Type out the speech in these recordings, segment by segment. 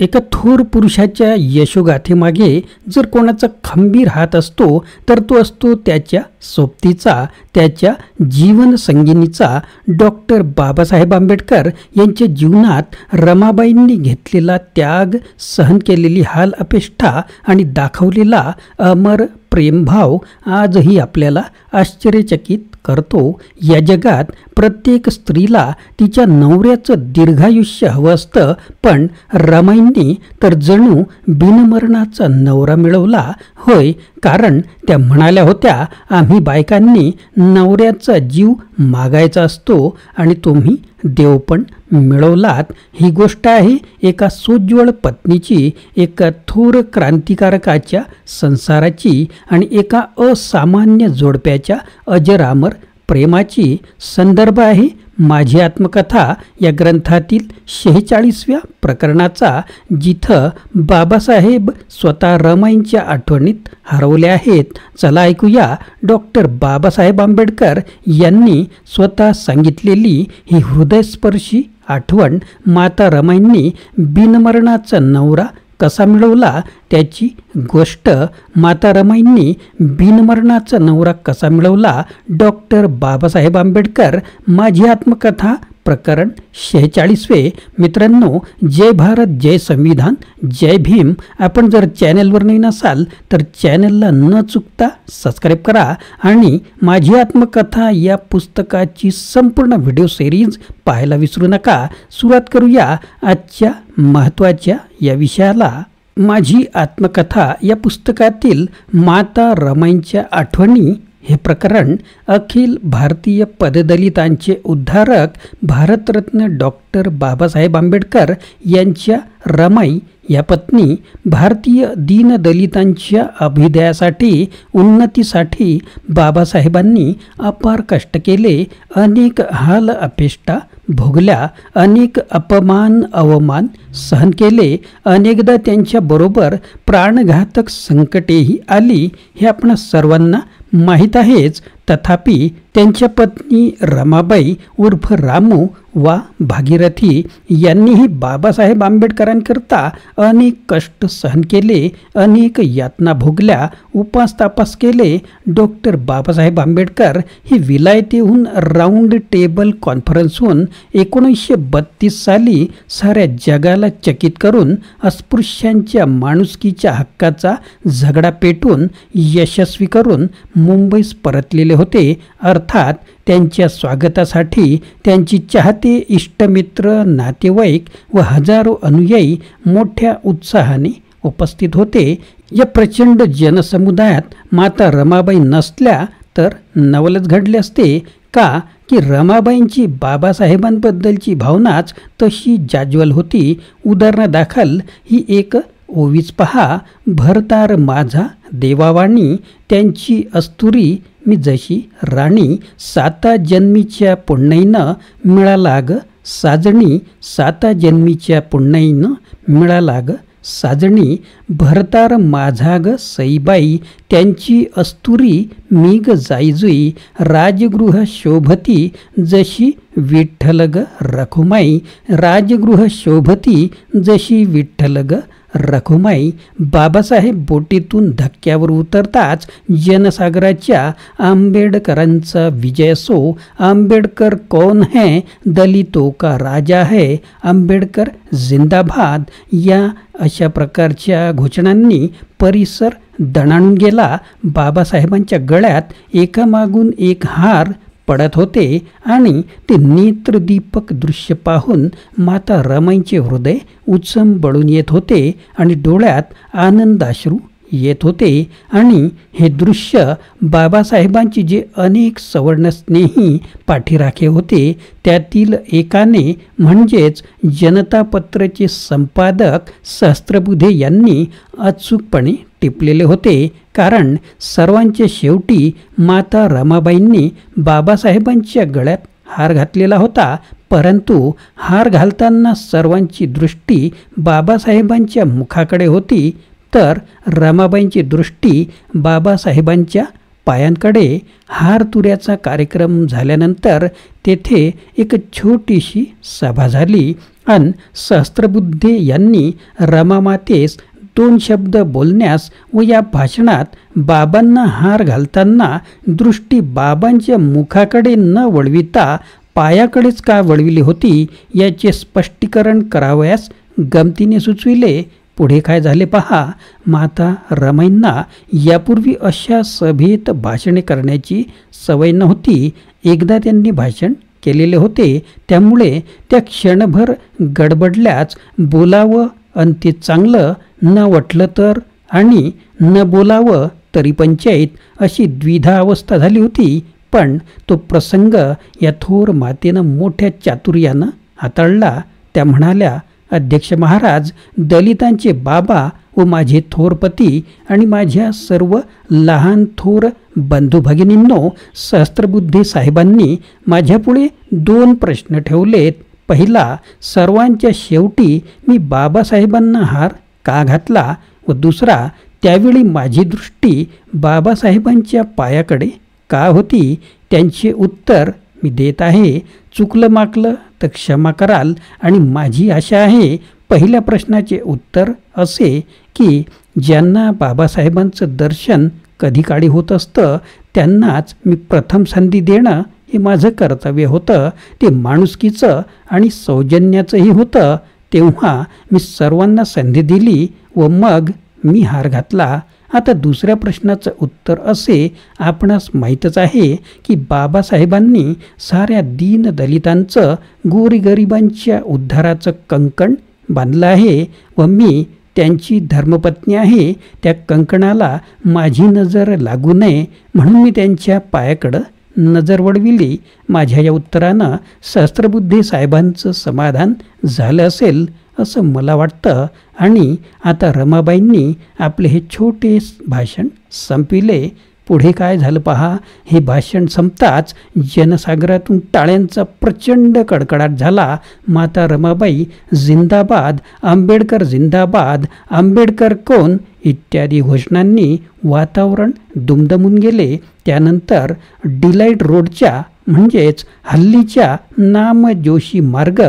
एका थोर पुरुषाच्या यशोगाथेमागे जर कोणाचा खंबीर हात असतो तर तो असतो त्याच्या सोबतीचा, त्याच्या जीवनसंगिनीचा डॉक्टर बाबासाहेब आंबेडकर यांच्या जीवनात रमाबाईंनी घेतलेला त्याग, सहन केलेली हाल अपेष्टा आणि दाखवलेला अमर प्रेमभाव आजही आपल्याला आश्चर्यचकित करतो. या जगात प्रत्येक स्त्रीला तिच्या नवऱ्याचं दीर्घायुष्य हवं असतं, पण रमाईंनी तर जणू बिनमरणाचा नवरा मिळवला. होय, कारण त्या म्हणाल्या होत्या, आम्ही बायकांनी नवऱ्याचा जीव मागायचा असतो आणि तुम्ही देव पण मिळवलात. ही गोष्ट आहे एका सोज्वळ पत्नीची, एका थोर क्रांतिकारकाच्या संसाराची आणि एका असामान्य जोडप्याच्या अजरामर प्रेमाची. संदर्भ आहे माझी आत्मकथा या ग्रंथातील 46व्या प्रकरणाचा, जिथं बाबासाहेब स्वतः रमाईंच्या आठवणीत हरवले आहेत. चला ऐकूया डॉक्टर बाबासाहेब आंबेडकर यांनी स्वतः सांगितलेली ही हृदयस्पर्शी आठवण. माता रमाईंनी बिनमरणाचा नवरा कसा मिळवला त्याची गोष्ट. माता रमाईंनी बिनमरणाचा नवरा कसा मिळवला. डॉक्टर बाबासाहेब आंबेडकर, माझी आत्मकथा, प्रकरण 46. मित्रांनो, जय भारत, जय संविधान, जय भीम. आपण जर चॅनलवर नवीन असाल तर चॅनलला न चुकता सबस्क्राईब करा आणि माझी आत्मकथा या पुस्तकाची संपूर्ण व्हिडिओ सिरीज पाहायला विसरू नका. सुरुवात करूया आजच्या महत्त्वाच्या या विषयाला. माझी आत्मकथा या पुस्तकातील माता रमाईंच्या आठवणी हे प्रकरण अखिल भारतीय पददलितांचे उद्धारक भारतरत्न डॉक्टर बाबासाहेब आंबेडकर यांच्या रमाई या पत्नी भारतीय दीनदलितांच्या अभ्युदयासाठी, उन्नतीसाठी बाबासाहेबांनी अपार कष्ट केले, अनेक हाल अपेष्टा भोगल्या, अनेक अपमान अवमान सहन केले, अनेकदा त्यांच्याबरोबर प्राणघातक संकटेही आली, हे आपण सर्वांना माहीत आहेच. तथापि त्यांच्या पत्नी रमाबाई उर्फ रामू वा भागीरथी यांनीही बाबासाहेब आंबेडकरांकरता अनेक कष्ट सहन केले, अनेक यातना भोगल्या, उपास तापास केले. डॉक्टर बाबासाहेब आंबेडकर ही विलायतेहून राऊंड टेबल कॉन्फरन्सहून 1932 साली साऱ्या जगाला चकित करून अस्पृश्यांच्या माणुसकीच्या हक्काचा झगडा पेटून यशस्वी करून मुंबईस परतलेले होते. अर्थात त्यांच्या स्वागतासाठी त्यांची चाहते, इष्टमित्र, नातेवाईक व हजारो अनुयायी मोठ्या उत्साहाने उपस्थित होते. या प्रचंड जनसमुदायात माता रमाबाई नसल्या तर नवलच घडले असते. का की रमाबाईंची बाबासाहेबांबद्दलची भावनाच तशी जाज्वल होती. उदाहरणादाखल ही एक ओवीच पहा. भरतार माझा देवावाणी, त्यांची अस्तुरी मी जशी राणी, साता जन्मीच्या पुण्यैनं मिळाला ग साजणी, साता जन्मीच्या पुण्यैनं मिळाला ग साजणी. भरतार माझा ग सईबाई, त्यांची अस्तुरी मी ग जाईजुई, राजगृह शोभती जशी विठ्ठल ग रखुमाई, राजगृह शोभती जशी विठ्ठल ग रखुमाई. बाबासाहेब बोटीतून धक्क्यावर उतरताच जनसागराच्या आंबेडकरांचा विजय असो. आंबेडकर कौन है, दलितों का राजा है, आंबेडकर जिंदाबाद, या अशा प्रकारच्या घोषणांनी परिसर दणाणून गेला. बाबासाहेबांच्या गळ्यात एकामागून एक हार पडत होते आणि ते नेत्रदीपक दृश्य पाहून माता रमाईंचे हृदय उचंबळून येत होते आणि डोळ्यात आनंदाश्रू येत होते. आणि हे दृश्य बाबासाहेबांचे जे अनेक सवर्णस्नेही पाठीराखे होते त्यातील एकाने, म्हणजेच जनता पत्रचे संपादक सहस्त्रबुद्धे यांनी अचूकपणे टिपलेले होते. कारण सर्वांच्या शेवटी माता रमाबाईंनी बाबासाहेबांच्या गळ्यात हार घातलेला होता, परंतु हार घालताना सर्वांची दृष्टी बाबासाहेबांच्या मुखाकडे होती, तर रमाबाईंची दृष्टी बाबासाहेबांच्या पायांकडे. हार तुऱ्याचा कार्यक्रम झाल्यानंतर तेथे एक छोटीशी सभा झाली. अन सहस्त्रबुद्धे यांनी रमामातेस 2 शब्द बोलण्यास व या भाषणात बाबांना हार घालताना दृष्टी बाबांच्या मुखाकडे न वळविता पायाकडेच का वळविली होती याचे स्पष्टीकरण करावयास गमतीने सुचविले. पुढे काय झाले पहा. माता रमाईंना यापूर्वी अशा सभेत भाषणे करण्याची सवय नव्हती. एकदा त्यांनी भाषण केलेले होते, त्यामुळे त्या क्षणभर गडबडल्याच. बोलावं अन ते चांगलं न वाटलं तर आणि न बोलावं तरी पंचायत, अशी द्विधा अवस्था झाली होती. पण तो प्रसंग या थोर मातेनं मोठ्या चातुर्यानं हाताळला. त्या म्हणाल्या, अध्यक्ष महाराज, दलितांचे बाबा व माझे थोर पती आणि माझ्या सर्व लहान थोर बंधू भगिनींनो, सहस्त्रबुद्धे साहेबांनी माझ्यापुढे 2 प्रश्न ठेवलेत. पहिला, सर्वांच्या शेवटी मी बाबासाहेबांना हार का घातला, व दुसरा, त्यावेळी माझी दृष्टी बाबासाहेबांच्या पायाकडे का होती. त्यांचे उत्तर मी देत आहे. चुकलं माकलं तर क्षमा कराल. आणि माझी आशा आहे, पहिल्या प्रश्नाचे उत्तर असे की ज्यांना बाबासाहेबांचं दर्शन कधी काळी होत असतं त्यांनाच मी प्रथम संधी देणं हे माझं कर्तव्य होतं. ते माणुसकीचं आणि सौजन्याचंही होतं. तेव्हा मी सर्वांना संधी दिली व मग मी हार घातला. आता दुसऱ्या प्रश्नाचं उत्तर असे, आपणास माहीतच आहे की बाबासाहेबांनी साऱ्या दीन दलितांचं, गोरीगरिबांच्या उद्धाराचं कंकण बांधलं आहे व मी त्यांची धर्मपत्नी आहे. त्या कंकणाला माझी नजर लागू नये म्हणून मी त्यांच्या पायाकडं नजर वळविली. माझ्या या उत्तरानं सहस्त्रबुद्धे साहेबांचं समाधान झालं असेल असं मला वाटतं. आणि आता रमाबाईंनी आपले हे छोटे भाषण संपविले. पुढे काय झालं पहा. हे भाषण संपताच जनसागरातून टाळ्यांचा प्रचंड कडकडाट झाला. माता रमाबाई जिंदाबाद, आंबेडकर जिंदाबाद, आंबेडकर कोण इत्यादी घोषणांनी वातावरण दुमदमून गेले. त्यानंतर डिलाईट रोडच्या म्हणजेच हल्लीच्या नामजोशी मार्ग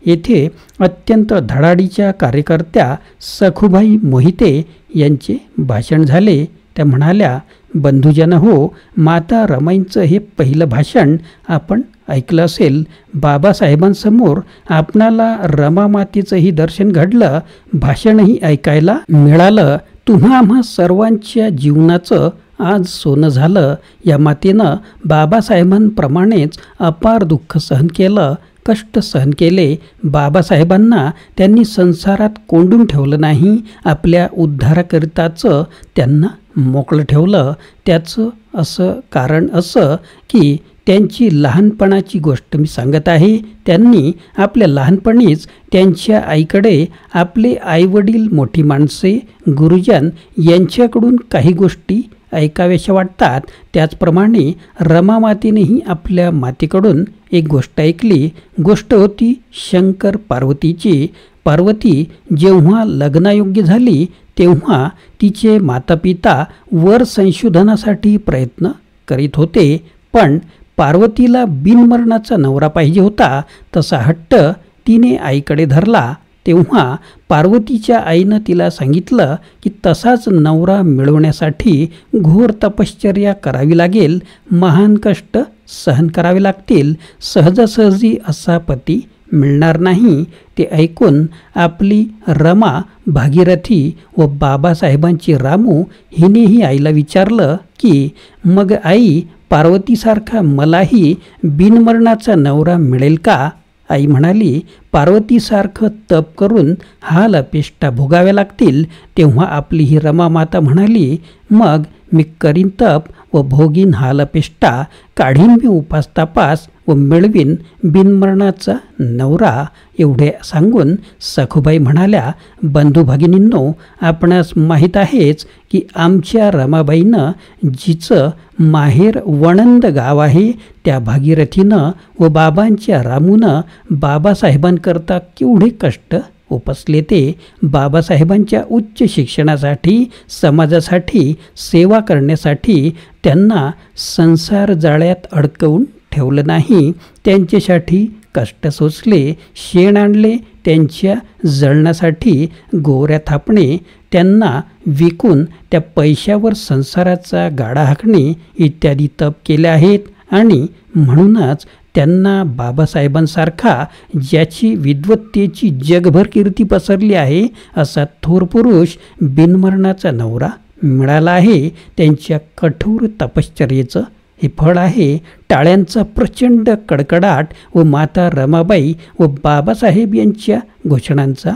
येथे अत्यंत धडाडीच्या कार्यकर्त्या सखुबाई मोहिते यांचे भाषण झाले. त्या म्हणाल्या, बंधुजन हो, माता रमाईंचं हे पहिलं भाषण आपण ऐकलं असेल. बाबासाहेबांसमोर आपणाला रमा मातेचंही दर्शन घडलं, भाषणही ऐकायला मिळालं. तुम्हा आम्हा सर्वांच्या जीवनाचं आज सोनं झालं. या मातेनं बाबासाहेबांप्रमाणेच अपार दुःख सहन केलं, कष्ट सहन केले. बाबासाहेबांना त्यांनी संसारात कोंडून ठेवलं नाही, आपल्या उद्धाराकरिताचं त्यांना मोकळं ठेवलं. त्याचं असं कारण असं की त्यांची लहानपणाची गोष्ट मी सांगत आहे. त्यांनी आपल्या लहानपणीच त्यांच्या आईकडे आपले आईवडील, मोठी माणसे, गुरुजन यांच्याकडून काही गोष्टी ऐकाव्याशा वाटतात. त्याचप्रमाणे रमा मातेनेही आपल्या मातेकडून एक गोष्ट ऐकली. गोष्ट होती शंकर पार्वतीची. पार्वती जेव्हा लग्नायोग्य झाली तेव्हा तिचे मातापिता वर संशोधनासाठी प्रयत्न करीत होते, पण पार्वतीला बिनमरणाचा नवरा पाहिजे होता. तसा हट्ट तिने आईकडे धरला. तेव्हा पार्वतीच्या आईनं तिला सांगितलं की तसाच नवरा मिळवण्यासाठी घोर तपश्चर्या करावी लागेल, महान कष्ट सहन करावे लागतील, सहजासहजी असा पती मिळणार नाही. ते ऐकून आपली रमा भागीरथी व बाबासाहेबांची रामू हिनेही आईला विचारलं की मग आई, पार्वतीसारखा मलाही बिनमरणाचा नवरा मिळेल का? आई म्हणाली, पार्वतीसारखं तप करून हाल अपेष्टा भोगाव्या लागतील. तेव्हा आपली ही रमा माता म्हणाली, मग मी करीन तप व भोगीन हाल अपेष्टा, काढीन मी उपास तापास व मिळवीन बिनमरणाचा नवरा. एवढे सांगून सखुबाई म्हणाल्या, बंधू भगिनींनो, आपणास माहीत आहेच की आमच्या रमाबाईनं जिचं माहेर वणंद गाव आहे त्या भागीरथीनं व बाबांच्या रामूनं बाबासाहेबांकरता केवढे कष्ट उपसले. ते बाबासाहेबांच्या उच्च शिक्षणासाठी, समाजासाठी सेवा करण्यासाठी त्यांना संसार जाळ्यात अडकवून ठेवलं नाही. त्यांच्यासाठी कष्ट सोसले, शेण आणले, त्यांच्या जळणासाठी गोवऱ्या थापणे, त्यांना विकून त्या पैशावर संसाराचा गाडा हाकणे इत्यादी तप केले आहेत. आणि म्हणूनच त्यांना बाबासाहेबांसारखा, ज्याची विद्वत्तेची जगभर कीर्ती पसरली आहे, असा थोर पुरुष बिनमरणाचा नवरा मिळाला आहे. त्यांच्या कठोर तपश्चर्येचं हे फळ आहे. टाळ्यांचा प्रचंड कडकडाट व माता रमाबाई व बाबासाहेब यांच्या घोषणांचा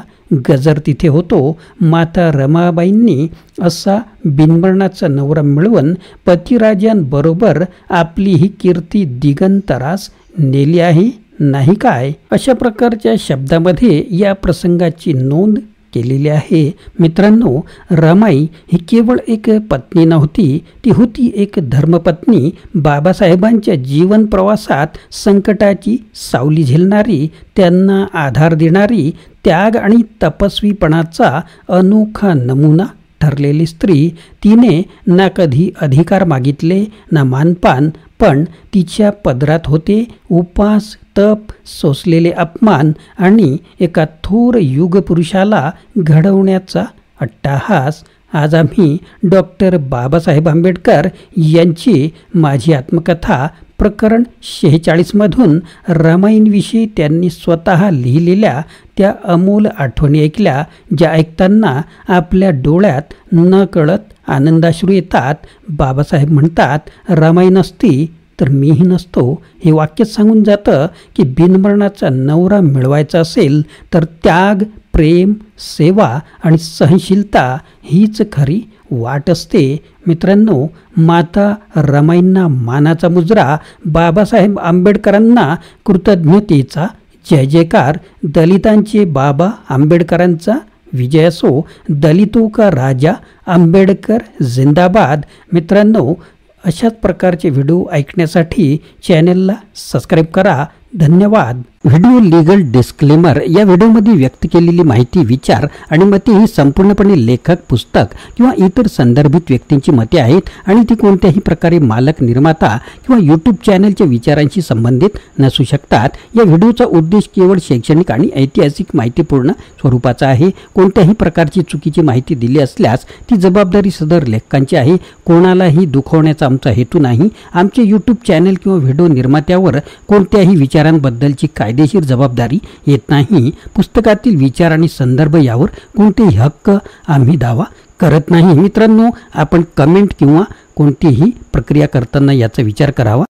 गजर तिथे होतो. माता रमाबाईंनी असा बिनमरणाचा नवरा मिळवून पतिराजांबरोबर आपली ही कीर्ती दिगंतरास नेली आहे, नाही काय? अशा प्रकारच्या शब्दामध्ये या प्रसंगाची नोंद केलेली आहे. मित्रांनो, रमाई ही केवळ एक पत्नी नव्हती, ती होती एक धर्मपत्नी. बाबासाहेबांच्या जीवन प्रवासात संकटाची सावली झेलणारी, त्यांना आधार देणारी, त्याग आणि तपस्वीपणाचा अनोखा नमुना ठरलेली स्त्री. तिने ना कधी अधिकार मागितले ना मानपान, पण तिच्या पदरात होते उपास, तप, सोसलेले अपमान आणि एका थोर युगपुरुषाला घडवण्याचा अट्टाहास. आज आम्ही डॉक्टर बाबासाहेब आंबेडकर यांची माझी आत्मकथा प्रकरण 46मधून रमाईंविषयी त्यांनी स्वतः लिहिलेल्या त्या अमोल आठवणी ऐकल्या, ज्या ऐकताना आपल्या डोळ्यात नकळत आनंदाश्रू येतात. बाबासाहेब म्हणतात, रमाई नसती तर मीही नसतो. हे वाक्यच सांगून जातं की बिनमरणाचा नवरा मिळवायचा असेल तर त्याग, प्रेम, सेवा आणि सहनशीलता हीच खरी वाट असते. मित्रांनो, माता रमाईंना मानाचा मुजरा, बाबासाहेब आंबेडकरांना कृतज्ञतेचा जय जयकार. दलितांचे बाबा आंबेडकरांचा विजय असो. दलितों का राजा आंबेडकर जिंदाबाद. मित्रांनो, अशाच प्रकारचे व्हिडिओ ऐकण्यासाठी चॅनलला सबस्क्राईब करा. धन्यवाद. Video legal disclaimer. या व्हिडिओमध्ये व्यक्त केलेली माहिती, विचार आणि मते ही संपूर्णपणे लेखक, पुस्तक किंवा इतर संदर्भित व्यक्तींची मते आहेत आणि ती कोणत्याही प्रकारे मालक, निर्माता किंवा यूट्यूब चॅनलच्या विचारांशी संबंधित नसू शकतात. या व्हिडिओचा उद्देश केवळ शैक्षणिक आणि ऐतिहासिक माहितीपूर्ण स्वरूपाचा आहे. कोणत्याही प्रकारची चुकीची माहिती दिली असल्यास ती जबाबदारी सदर लेखकांची आहे. कोणालाही दुखवण्याचा आमचा हेतू नाही. आमचे यूट्यूब चॅनल किंवा व्हिडिओ निर्मात्यावर कोणत्याही विचारांबद्दलची कायदेशीर जबाबदारी येत नाही. पुस्तकातील विचार आणि संदर्भ यावर कोणतेही हक्क आम्ही दावा करत नाही. मित्रांनो, आपण कमेंट किंवा कोणतीही प्रक्रिया करताना याचा विचार करावा.